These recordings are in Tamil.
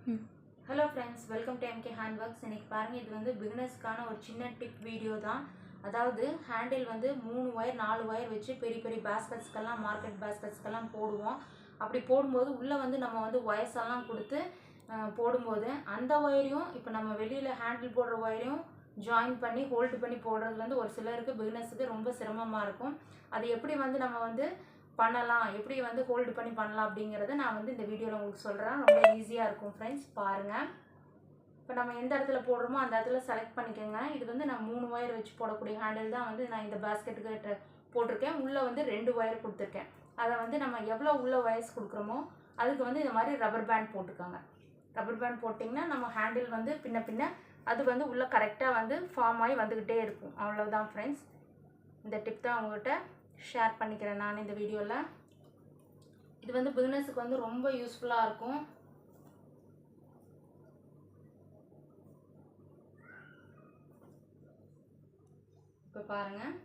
Hello friends, welcome to MK Handworks. இன்னைக்கு பாருங்க இது வந்து பிகினர்ஸ்க்கான ஒரு சின்ன டிப் வீடியோ தான். அதாவது ஹேண்டில் வந்து 3 வயர் 4 வயர் வச்சு பெரிய பெரிய பாஸ்கெட்ஸ்க்கெல்லாம் மார்க்கெட் பாஸ்கெட்ஸ்க்கெல்லாம் போடுவோம். அப்படி போடும்போது உள்ளே வந்து நம்ம வந்து ஒயர்ஸ் எல்லாம் கொடுத்து போடும்போது அந்த ஒயரையும் இப்போ நம்ம வெளியில் ஹேண்டில் போடுற ஒயரையும் ஜாயின் பண்ணி ஹோல்டு பண்ணி போடுறது வந்து ஒரு சிலருக்கு பிகினர்ஸுக்கு ரொம்ப சிரமமாக இருக்கும். அது எப்படி வந்து நம்ம வந்து பண்ணலாம், எப்படி வந்து ஹோல்டு பண்ணி பண்ணலாம் அப்படிங்கிறத நான் வந்து இந்த வீடியோவில் உங்களுக்கு சொல்கிறேன். ரொம்ப ஈஸியாக இருக்கும் ஃப்ரெண்ட்ஸ், பாருங்கள். இப்போ நம்ம எந்த இடத்துல போடுறோமோ அந்த இடத்துல செலக்ட் பண்ணிக்கோங்க. இது வந்து நான் 3 ஒயர் வச்சு போடக்கூடிய ஹேண்டில் தான் வந்து நான் இந்த பாஸ்கெட்டுக்கு போட்டிருக்கேன். உள்ளே வந்து 2 ஒயர் கொடுத்துருக்கேன். அதை வந்து நம்ம எவ்வளோ உள்ள ஒயர்ஸ் கொடுக்குறோமோ அதுக்கு வந்து இந்த மாதிரி ரப்பர் பேண்ட் போட்டுக்கோங்க. ரப்பர் பேண்ட் போட்டிங்கன்னா நம்ம ஹேண்டில் வந்து பின்ன அது வந்து உள்ளே கரெக்டாக வந்து ஃபார்ம் ஆகி வந்துக்கிட்டே இருக்கும். அவ்வளோதான் ஃப்ரெண்ட்ஸ். இந்த டிப் தான் உங்கள்கிட்ட ஷேர் பண்ணிக்கிறேன் நான் இந்த வீடியோவில். இது வந்து பிகினர்ஸுக்கு வந்து ரொம்ப யூஸ்ஃபுல்லாக இருக்கும். இப்போ பாருங்கள்,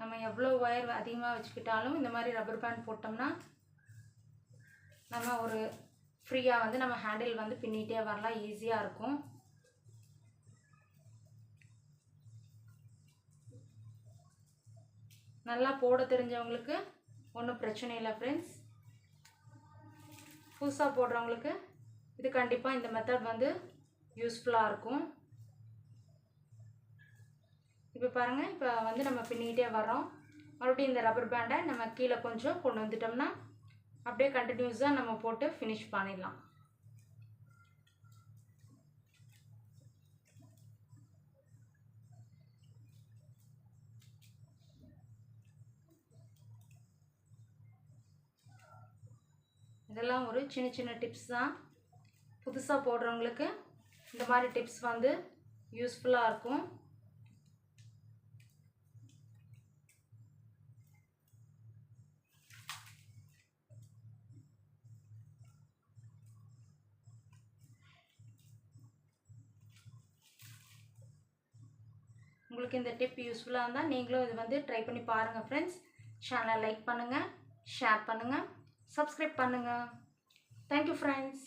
நம்ம எவ்வளோ ஒயர் அதிகமாக வச்சுக்கிட்டாலும் இந்த மாதிரி ரப்பர் பேண்ட் போட்டோம்னா நம்ம ஒரு ஃப்ரீயாக வந்து நம்ம ஹேண்டில் வந்து பின்னிகிட்டே வரலாம், ஈஸியாக இருக்கும். நல்லா போட தெரிஞ்சவங்களுக்கு ஒன்றும் பிரச்சனை இல்லை ஃப்ரெண்ட்ஸ். புதுசாக போடுறவங்களுக்கு இது கண்டிப்பாக இந்த மெத்தட் வந்து யூஸ்ஃபுல்லாக இருக்கும். இப்போ பாருங்கள், இப்போ வந்து நம்ம பின்னிக்கிட்டே வரோம். மறுபடியும் இந்த ரப்பர் பேண்டை நம்ம கீழே கொஞ்சம் கொண்டு வந்துட்டோம்னா அப்படியே கண்டினியூஸாக நம்ம போட்டு ஃபினிஷ் பண்ணிடலாம். இதெல்லாம் ஒரு சின்ன சின்ன டிப்ஸ் தான். புதுசாக போடுறவங்களுக்கு இந்த மாதிரி டிப்ஸ் வந்து யூஸ்ஃபுல்லாக இருக்கும். உங்களுக்கு இந்த டிப் யூஸ்ஃபுல்லாக இருந்தால் நீங்களும் இது வந்து ட்ரை பண்ணி பாருங்கள் ஃப்ரெண்ட்ஸ். சேனலை லைக் பண்ணுங்கள், ஷேர் பண்ணுங்கள், சப்ஸ்கிரைப் பண்ணுங்கள். Thank you friends.